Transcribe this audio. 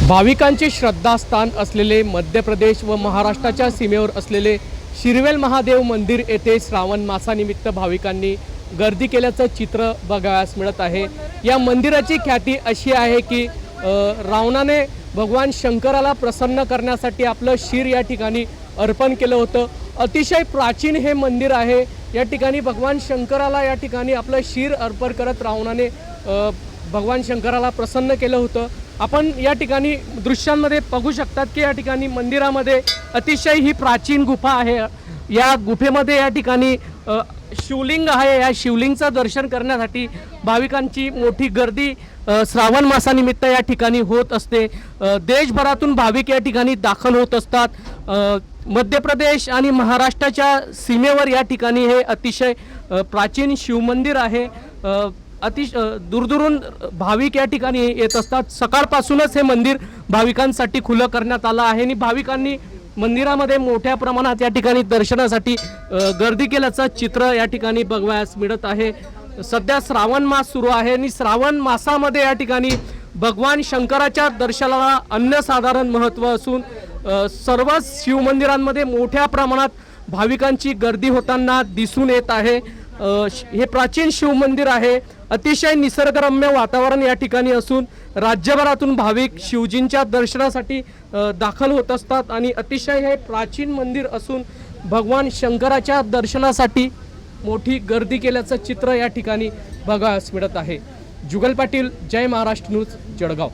भाविकांचे श्रद्धास्थान असलेले मध्य प्रदेश व महाराष्ट्राच्या सीमेवर असलेले शिरवेल महादेव मंदिर येथे श्रावण मासानिमित्त भाविकांनी गर्दी केल्याचं चित्र बघायला मिळत आहे। या मंदिराची ख्याती अशी आहे की रावणाने भगवान शंकराला प्रसन्न करण्यासाठी आपलं शीर या ठिकाणी अर्पण केलं होतं। अतिशय प्राचीन हे मंदिर आहे। या ठिकाणी भगवान शंकराला या ठिकाणी आपलं शीर अर्पण करत रावणाने भगवान शंकराला प्रसन्न केलं होतं। आपण या ठिकाणी दृश्यांमध्ये बघू शकतात की या ठिकाणी मंदिरामध्ये अतिशय ही प्राचीन गुफा आहे। या गुफेमध्ये या ठिकाणी शिवलिंग आहे। या शिवलिंगचं दर्शन करण्यासाठी भाविकांची मोठी गर्दी श्रावण मासानिमित्त या ठिकाणी होत असते। देशभरातून भाविक या ठिकाणी दाखल होत असतात। मध्य प्रदेश आणि महाराष्ट्राच्या सीमेवर या ठिकाणी हे अतिशय प्राचीन शिवमंदिर आहे। दूरदूरून भाविक या ठिकाणी येत असतात। सकाळपासूनच हे मंदिर भाविकांसाठी खुलं करण्यात आलं आहे आणि भाविकांनी मंदिरामध्ये मोठ्या प्रमाणात या ठिकाणी दर्शनासाठी गर्दी केल्याचं चित्र या ठिकाणी बघायला मिळत आहे। सध्या श्रावण मास सुरू आहे आणि श्रावण मासामध्ये या ठिकाणी भगवान शंकराच्या दर्शनाला अनन्यसाधारण महत्त्व असून सर्व शिवमंदिरांमध्ये मोठ्या प्रमाणात भाविकांची गर्दी होताना दिसून येत आहे। हे प्राचीन शिवमंदिर आहे। अतिशय निसर्गरम्य वातावरण या ठिकाणी असून राज्यभरातून भाविक शिवजींच्या दर्शनासाठी दाखल होत असतात आणि अतिशय हे प्राचीन मंदिर असून भगवान शंकराच्या दर्शनासाठी मोठी गर्दी केल्याचं चित्र या ठिकाणी बघायला मिळत आहे। जुगल पाटील, जय महाराष्ट्र न्यूज, जळगाव।